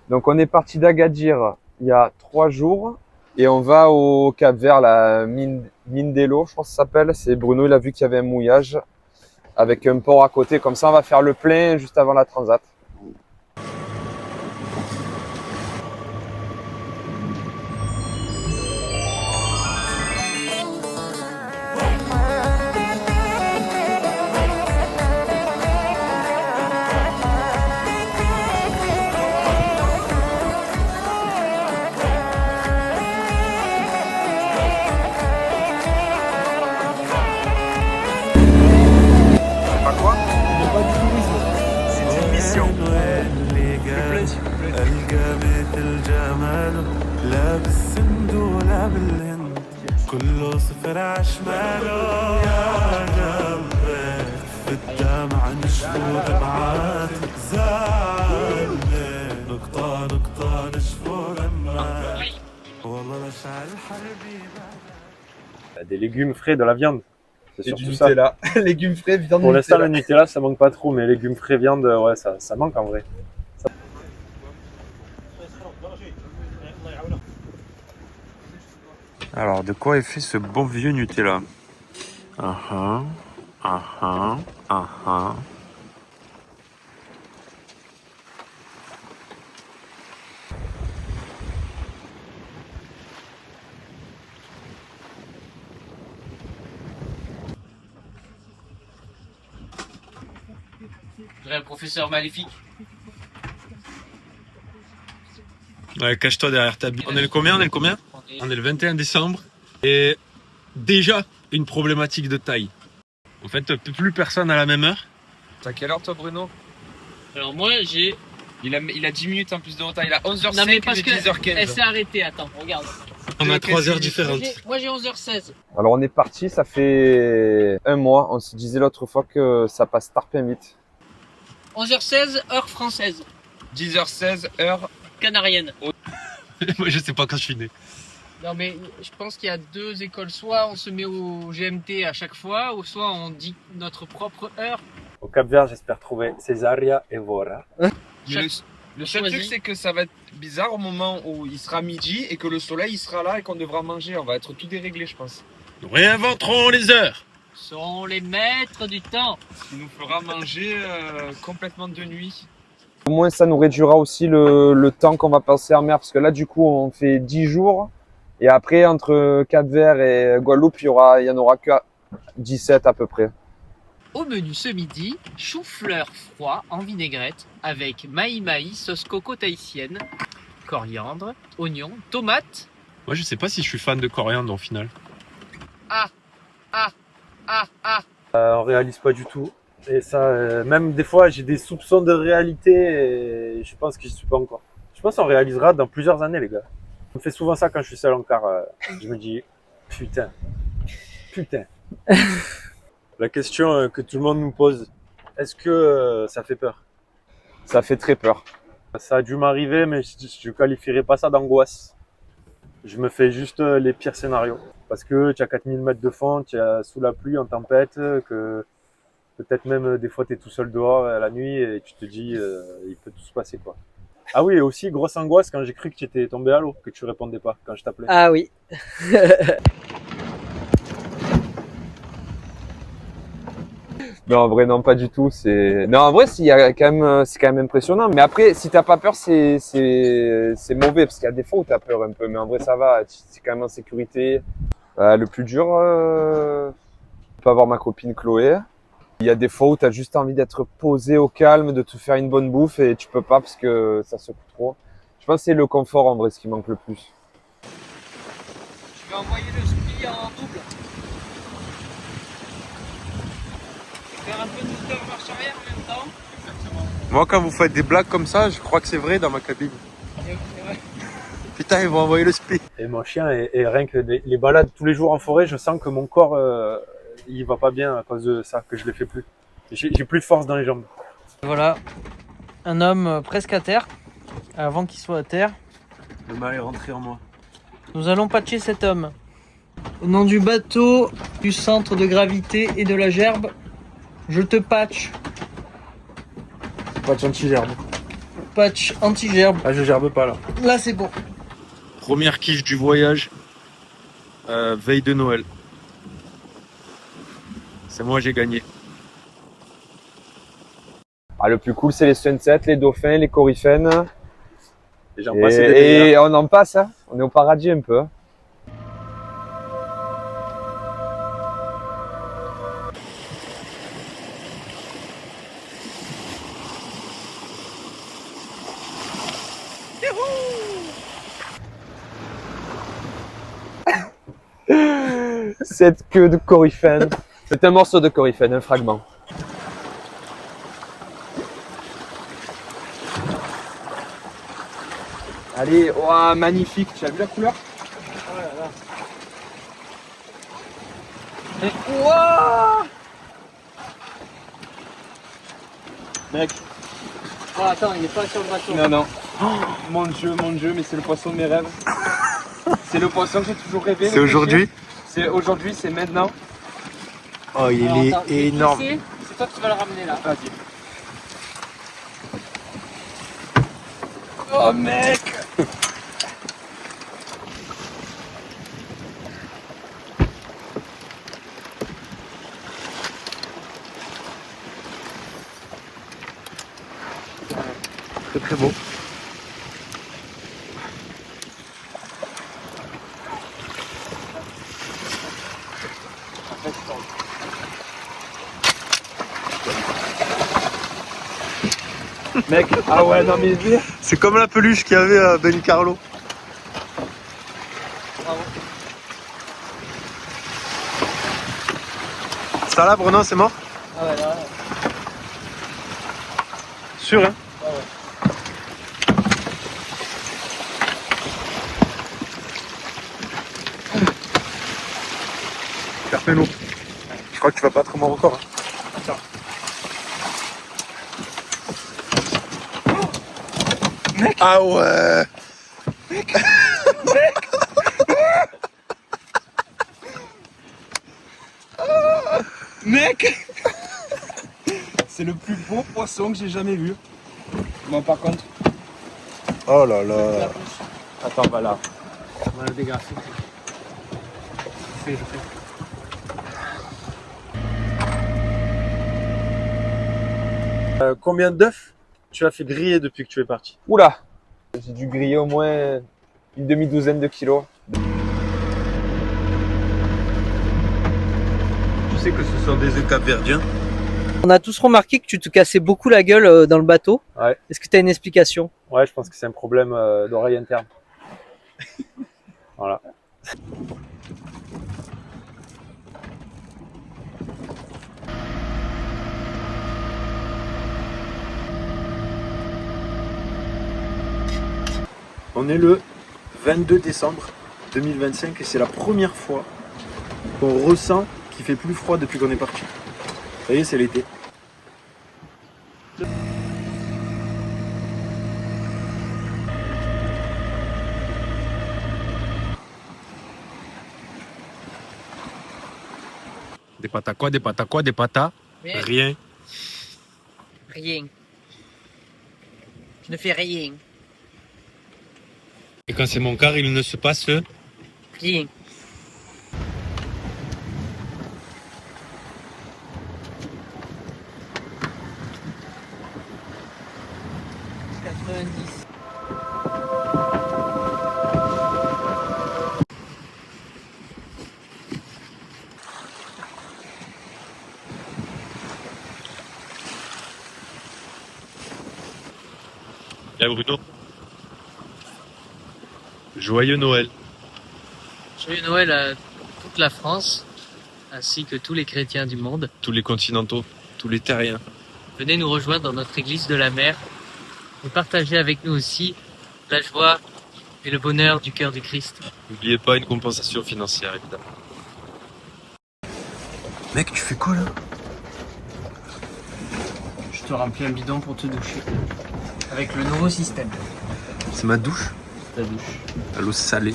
Donc on est parti d'Agadir il y a 3 jours et on va au Cap-Vert, la Mindelo, je pense que ça s'appelle. C'est Bruno, il a vu qu'il y avait un mouillage avec un port à côté. Comme ça, on va faire le plein juste avant la transat. كله صفر عشماله يا قلبي في الدمع نشفور معاتك زعلني نقطة نقطة نشفور معاك والله مشاعر الحربي. Des légumes frais, de la viande. C'est Et surtout du ça. Nutella. Légumes frais, viande Pour l'instant, Nutella. le Nutella, ça manque pas trop, mais légumes frais, viande, ouais, ça manque en vrai. Alors, de quoi est fait ce bon vieux Nutella? Un professeur maléfique. Ouais, cache-toi derrière ta bille. On est le combien? On est le 21 décembre. Et déjà, une problématique de taille. En fait, plus personne à la même heure. T'as quelle heure toi, Bruno? Alors moi j'ai... Il a 10 minutes en plus de retard, il a 11h05 Non mais et parce j'ai que 10h15. elle s'est arrêtée, attends, regarde. On a 3 heures différentes. Moi j'ai 11h16. Alors on est parti, ça fait 1 mois. On se disait l'autre fois que ça passe tarpin vite. 11h16, heure française, 10h16, heure. canarienne. Moi, je sais pas quand je suis né. Non mais je pense qu'il y a deux écoles, soit on se met au GMT à chaque fois, ou soit on dit notre propre heure. Au Cap-Vert, j'espère trouver Cesaria et Vora. Mais Chaque- le seul truc, Choisis. c'est que ça va être bizarre au moment où il sera midi et que le soleil il sera là et qu'on devra manger. On va être tout déréglé, je pense. Nous réinventerons les heures. Sont les maîtres du temps. Ce qui nous fera manger complètement de nuit. Au moins, ça nous réduira aussi le temps qu'on va passer en mer. Parce que là, du coup, on fait 10 jours. Et après, entre Cap-Vert et Guadeloupe, il y en aura que 17 à peu près. Au menu ce midi, chou-fleur froid en vinaigrette avec maï-maï, sauce coco tahitienne, coriandre, oignon, tomate. Moi, je sais pas si je suis fan de coriandre au final. On réalise pas du tout. Et ça, même des fois, j'ai des soupçons de réalité et je pense que j'y suis pas encore. Je pense qu'on réalisera dans plusieurs années, les gars. On me fait souvent ça quand je suis seul en car. Je me dis, putain. La question que tout le monde nous pose, est-ce que ça fait peur? Ça fait très peur. Ça a dû m'arriver, mais je qualifierais pas ça d'angoisse. Je me fais juste les pires scénarios. Parce que tu as 4000 mètres de fond, tu es sous la pluie, en tempête, que peut-être même des fois tu es tout seul dehors la nuit et tu te dis il peut tout se passer quoi. Ah oui, et aussi grosse angoisse quand j'ai cru que tu étais tombé à l'eau, que tu répondais pas quand je t'appelais. Ah oui. Non, en vrai, non, pas du tout. Non, en vrai, c'est quand même impressionnant. Mais après, si t'as pas peur, c'est mauvais. Parce qu'il y a des fois où t'as peur un peu. Mais en vrai, ça va. C'est quand même en sécurité. Le plus dur, je peux avoir ma copine Chloé. Il y a des fois où t'as juste envie d'être posé au calme, de te faire une bonne bouffe et tu peux pas parce que ça secoue trop. Je pense que c'est le confort en vrai ce qui manque le plus. Je vais envoyer le spi en double. Faire un peu de moteur marche arrière en même temps. Moi, quand vous faites des blagues comme ça, je crois que c'est vrai dans ma cabine. C'est vrai. Putain, ils vont envoyer le spi. Et mon chien, et rien que les balades tous les jours en forêt, je sens que mon corps, il va pas bien à cause de ça, que je le fais plus. J'ai plus de force dans les jambes. Voilà, un homme presque à terre, avant qu'il soit à terre. Le mal est rentré en moi. Nous allons patcher cet homme. Au nom du bateau, du centre de gravité et de la gerbe, je te patch. Pas de gentil gerbe. patch anti-gerbe. Ah, je gerbe pas là. Là, c'est bon. Première quiche du voyage, veille de Noël. C'est moi, j'ai gagné. Ah, le plus cool, c'est les sunsets, les dauphins, les coryphènes. Et j'en passe des meilleurs. Et on en passe, hein. On est au paradis un peu. Hein. Cette queue de coryphène. C'est un morceau de coryphène, un fragment. Allez, oh, magnifique. Tu as vu la couleur? Mec, Oh, attends, il est pas sur le bateau. Non, non. Oh, mon Dieu, mais c'est le poisson de mes rêves. C'est le poisson que j'ai toujours rêvé. c'est aujourd'hui? C'est aujourd'hui, c'est maintenant. Oh, il Alors, est attends, je vais énorme. glisser. C'est toi qui vas le ramener là. Vas-y. Oh mec! C'est très beau. Mec, ah ouais, non mais C'est comme la peluche qu'il y avait à Ben Carlo. Ça là, Bruno, c'est mort? Ah ouais, là. Sûr, hein? Perpélo. Je crois que tu vas pas être mort encore. Hein. Mec. Ah ouais. Mec! C'est le plus beau poisson que j'ai jamais vu. Bon, par contre. Oh là là. Attends, va là. On va le dégrafer. Je fais. Combien d'œufs tu as fait griller depuis que tu es parti? Oula! J'ai dû griller au moins une demi-douzaine de kilos. Tu sais que ce sont des œufs capverdiens. On a tous remarqué que tu te cassais beaucoup la gueule dans le bateau. Ouais. Est-ce que tu as une explication? Ouais, je pense que c'est un problème d'oreille interne. Voilà. On est le 22 décembre 2025 et c'est la première fois qu'on ressent qu'il fait plus froid depuis qu'on est parti. Ça y est, c'est l'été. Des patas quoi, des patas quoi, des patas? Mais- Rien. Rien. Je ne fais rien. Et quand c'est mon quart, il ne se passe Rien. Là, Bruno. Joyeux Noël. Joyeux Noël à toute la France, ainsi que tous les chrétiens du monde. Tous les continentaux, tous les terriens. Venez nous rejoindre dans notre église de la mer et partagez avec nous aussi la joie et le bonheur du cœur du Christ. N'oubliez pas une compensation financière, évidemment. Mec, tu fais quoi là? Je te remplis un bidon pour te doucher. Avec le nouveau système. C'est ma douche. Ta douche. À l'eau salée.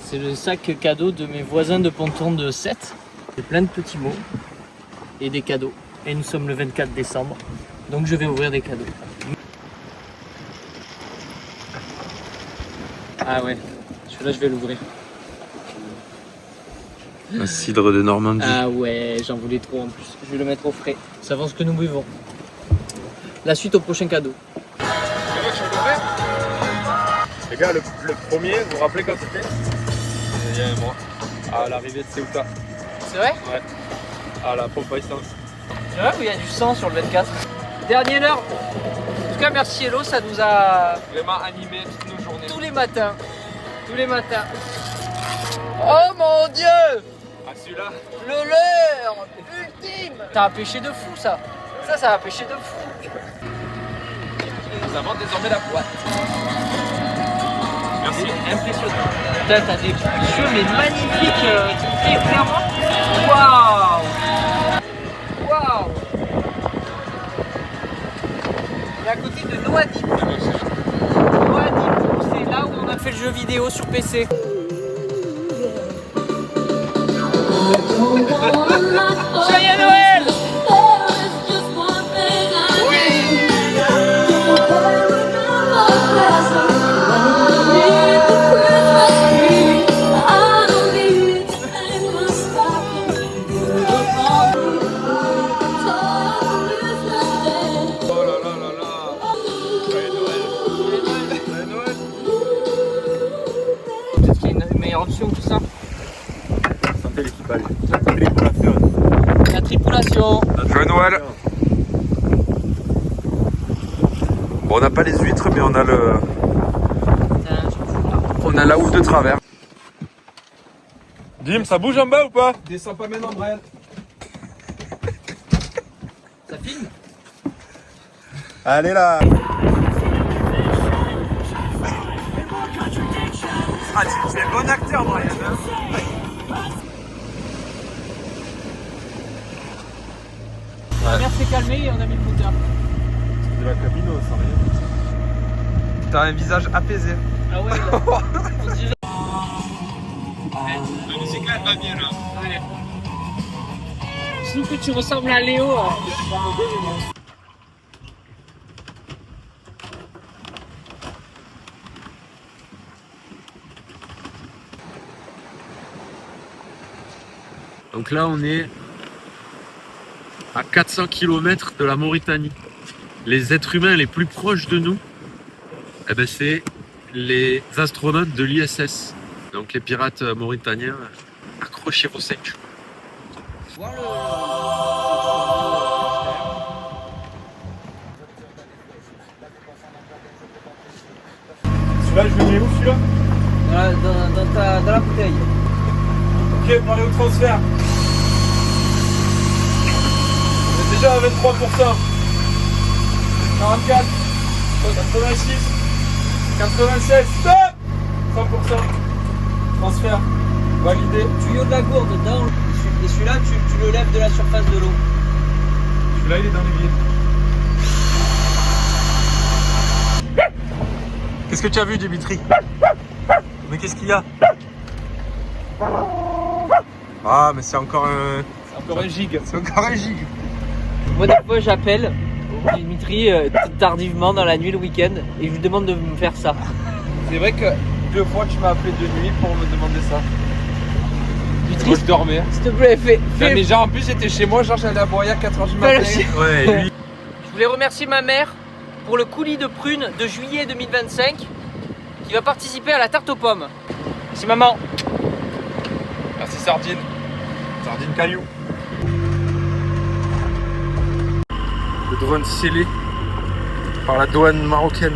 C'est le sac cadeau de mes voisins de ponton de 7. C'est plein de petits mots et des cadeaux. Et nous sommes le 24 décembre. Donc je vais ouvrir des cadeaux. Ah ouais, celui-là je vais l'ouvrir. Un cidre de Normandie. Ah ouais, j'en voulais trop en plus. Je vais le mettre au frais. Ça avance que nous buvons. La suite au prochain cadeau. Les gars, le premier, vous vous rappelez quand c'était? Il y a un mois. À l'arrivée de Ceuta. C'est vrai? Ouais. À la pompe à essence. C'est vrai où il y a du sang sur le 24. Dernière heure. En tout cas, merci Hello, ça nous a Vraiment animé toutes nos journées. tous les matins. Tous les matins. Oh mon Dieu! Ah, celui-là. Le leurre ultime! T'as un péché de fou ça. Ça a un péché de fou. Nous avons désormais la boîte. Merci. Impressionnant. Putain, t'as des cheveux mais magnifiques. Tu me fais clairement. Waouh! Waouh! On est à côté de Noadip. Noadip, c'est là où on a fait le jeu vidéo sur PC. Joyeux Noël! Oh là là là là. Peut-être qu'il y a une meilleure option que ça. Santé l'équipage. La tripulation. Joyeux Noël. Bon, on n'a pas les huîtres, mais on a le. On a la houle de travers. Dim, ça bouge en bas ou pas? Descends pas maintenant, Brian. Ça filme? Allez là. Ah, tu es bon acteur, Brian. La mer s'est calmée et on a mis le moteur. De la cabine, sans rien. T'as un visage apaisé. Ah ouais, là. On dirait. La bicyclette va bien là. Ouais. Je trouve que tu ressembles à Léo. Donc là, on est à 400 km de la Mauritanie. Les êtres humains les plus proches de nous, eh ben, c'est les astronautes de l'ISS. Donc les pirates mauritaniens, accrochez vos ceintures. Celui-là, je le mets où celui-là? Dans la bouteille. Ok, parlez au transfert. On est déjà à 23%. 44, 86, 96, stop! 100%. Transfert. Validé. Tuyau de la gourde dans le... Et celui-là, tu le lèves de la surface de l'eau. Celui-là, il est dans l'évier. Qu'est-ce que tu as vu, Dimitri? Mais qu'est-ce qu'il y a? Ah, mais c'est encore un... Encore un gig. C'est encore un gig. Moi, des fois, j'appelle Dimitri tardivement dans la nuit, le week-end, et je lui demande de me faire ça. C'est vrai que 2 fois tu m'as appelé de nuit pour me demander ça. Dimitri, Moi je dormais. s'il te plaît, fais... Mais genre en plus j'étais chez moi, genre j'allais à Boya à 4h du matin. Ouais, lui. Je voulais remercier ma mère pour le coulis de prunes de juillet 2025 qui va participer à la tarte aux pommes. Merci maman. Merci Sardine. Sardine caillou. Le drone scellé par la douane marocaine.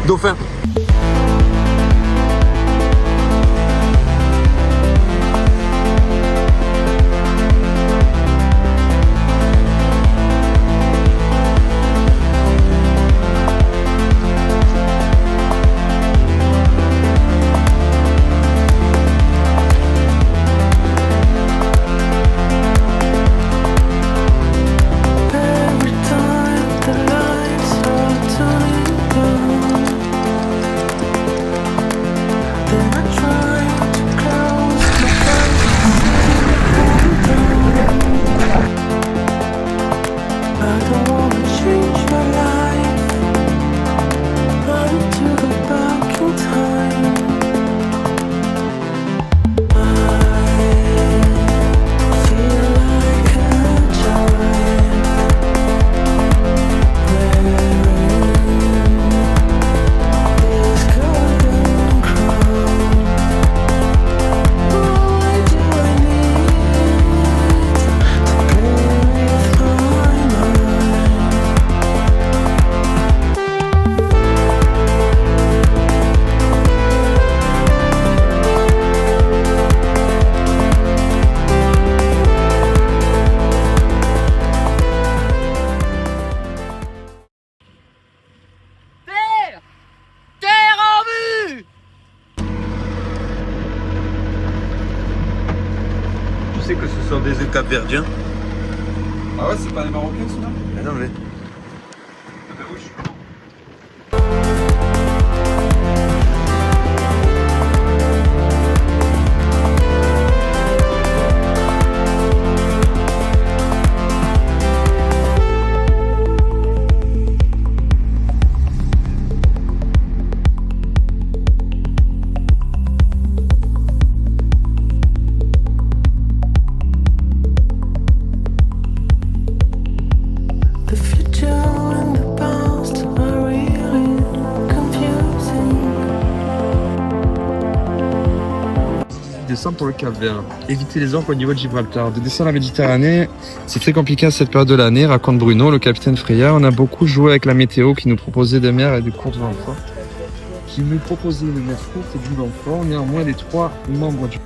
Dauphin. sont des Capverdiens. Ah ouais, c'est pas des Marocains, ceux-là? Ah non, mais... Ah bah oui, je suis con. The future and the past are really confusing. Descendre pour le Cap-Vert, éviter les orques au niveau de Gibraltar. De descendre la Méditerranée, c'est très compliqué à cette période de l'année, raconte Bruno, le capitaine Freya. On a beaucoup joué avec la météo qui nous proposait des mers et du court vent fort, qui nous proposait une mer courte et du vent fort. Néanmoins, les 3 membres du